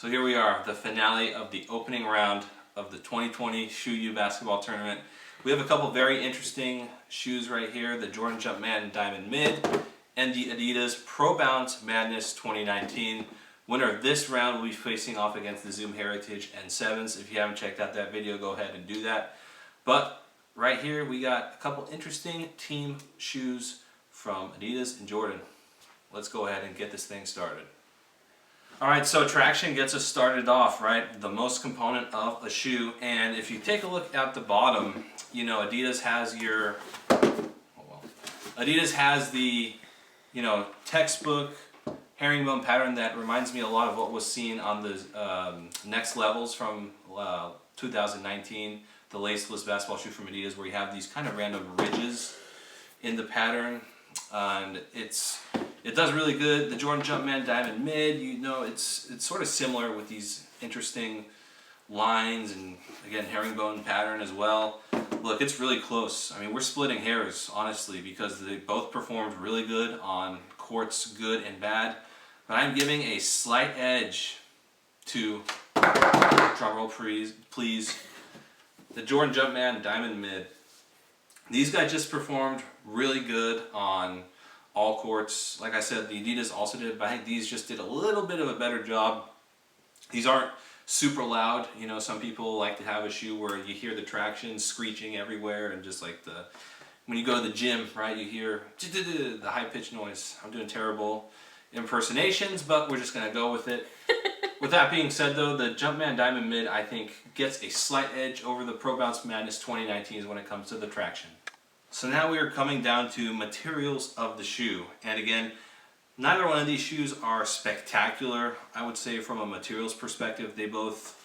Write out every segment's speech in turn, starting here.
So here we are, the finale of the opening round of the 2020 ShoeU basketball tournament. We have a couple very interesting shoes right here, the Jordan Jumpman Diamond Mid and the Adidas Pro Bounce Madness 2019. Winner of this round will be facing off against the Zoom Heritage N7s. If you haven't checked out that video, go ahead and do that. But right here we got a couple interesting team shoes from Adidas and Jordan. Let's go ahead and get this thing started. Alright, so traction gets us started off, right? The most component of a shoe. And if you take a look at the bottom, you know, Adidas has the, you know, textbook herringbone pattern that reminds me a lot of what was seen on the Next Levels from 2019, the laceless basketball shoe from Adidas, where you have these kind of random ridges in the pattern. And it does really good. The Jordan Jumpman Diamond Mid, you know, it's sort of similar with these interesting lines and, again, herringbone pattern as well. Look, it's really close. I mean, we're splitting hairs, honestly, because they both performed really good on courts, good and bad. But I'm giving a slight edge to, drumroll please, the Jordan Jumpman Diamond Mid. These guys just performed really good on all courts. Like I said, the Adidas also did, but I think these just did a little bit of a better job. These aren't super loud. You know, some people like to have a shoe where you hear the traction screeching everywhere, and just like when you go to the gym, right, you hear the high-pitched noise. I'm doing terrible impersonations, but we're just gonna go with it. With that being said, though, the Jumpman Diamond Mid, I think, gets a slight edge over the Pro Bounce Madness 2019 when it comes to the traction. So now we are coming down to materials of the shoe. And again, neither one of these shoes are spectacular. I would say from a materials perspective, they both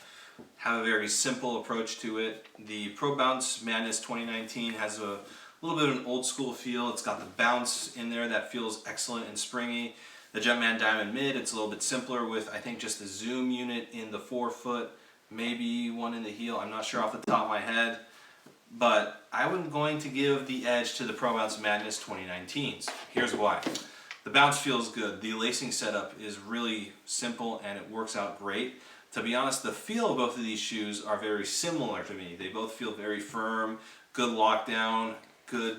have a very simple approach to it. The Pro Bounce Madness 2019 has a little bit of an old school feel. It's got the bounce in there that feels excellent and springy. The Jumpman Diamond Mid, it's a little bit simpler with, I think, just a zoom unit in the forefoot, maybe one in the heel. I'm not sure off the top of my head. But I'm going to give the edge to the Pro Bounce Madness 2019s. Here's why. The bounce feels good. The lacing setup is really simple and it works out great. To be honest, the feel of both of these shoes are very similar to me. They both feel very firm, good lockdown, good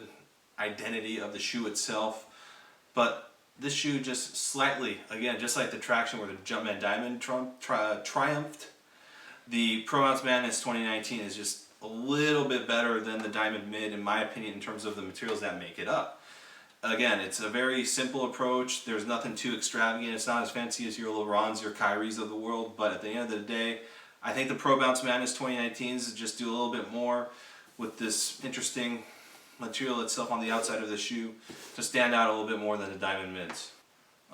identity of the shoe itself. But this shoe just slightly, again, just like the traction where the Jumpman Diamond triumphed, the Pro Bounce Madness 2019 is just a little bit better than the Diamond Mid, in my opinion, in terms of the materials that make it up. Again, it's a very simple approach. There's nothing too extravagant. It's not as fancy as your LeBrons, your Kyries of the world, but at the end of the day, I think the Pro Bounce Madness 2019s just do a little bit more with this interesting material itself on the outside of the shoe to stand out a little bit more than the Diamond Mids.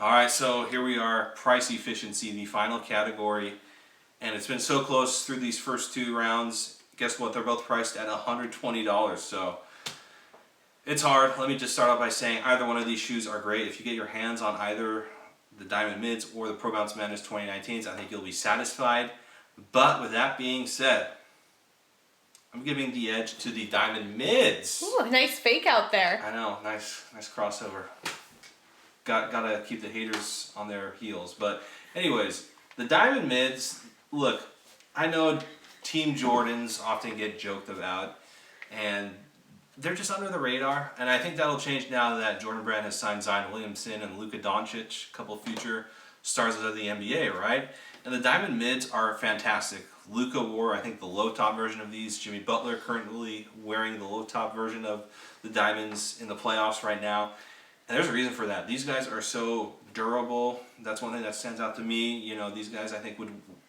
Alright, so here we are, price efficiency, the final category, and it's been so close through these first two rounds. Guess what? They're both priced at $120, so it's hard. Let me just start off by saying either one of these shoes are great. If you get your hands on either the Diamond Mids or the Pro Bounce Madness 2019s, I think you'll be satisfied. But with that being said, I'm giving the edge to the Diamond Mids. Ooh, nice fake out there. I know, nice crossover. Gotta keep the haters on their heels. But anyways, the Diamond Mids, look, I know Team Jordans often get joked about, and they're just under the radar. And I think that'll change now that Jordan Brand has signed Zion Williamson and Luka Doncic, a couple of future stars of the NBA, right? And the Diamond Mids are fantastic. Luka wore, I think, the low-top version of these. Jimmy Butler currently wearing the low-top version of the Diamonds in the playoffs right now. And there's a reason for that. These guys are so durable. That's one thing that stands out to me. You know, these guys I think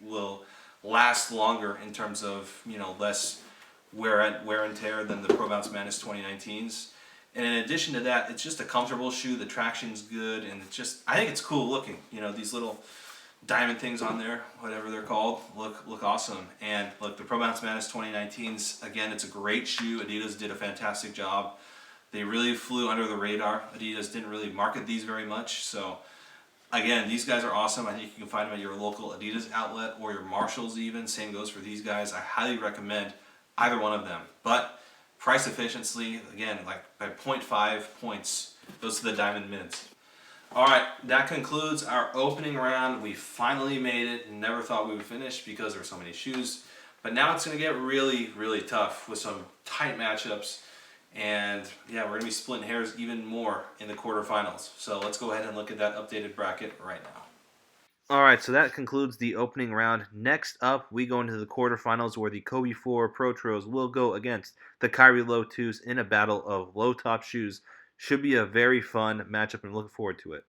will last longer in terms of, you know, less wear and tear than the Pro Bounce Madness 2019s. And in addition to that, it's just a comfortable shoe. The traction's good, and it's just, I think it's cool looking. You know, these little diamond things on there, whatever they're called, look awesome. And look, the Pro Bounce Madness 2019s, again, it's a great shoe. Adidas did a fantastic job. They really flew under the radar. Adidas didn't really market these very much, so again, these guys are awesome. I think you can find them at your local Adidas outlet or your Marshalls even. Same goes for these guys. I highly recommend either one of them. But price efficiency, again, like by 0.5 points, goes to the Diamond Mids. All right, that concludes our opening round. We finally made it. Never thought we would finish because there were so many shoes. But now it's going to get really, really tough with some tight matchups. And yeah, we're going to be splitting hairs even more in the quarterfinals. So let's go ahead and look at that updated bracket right now. All right, so that concludes the opening round. Next up, we go into the quarterfinals where the Kobe 4 Pro Tros will go against the Kyrie Low 2s in a battle of low top shoes. Should be a very fun matchup and looking forward to it.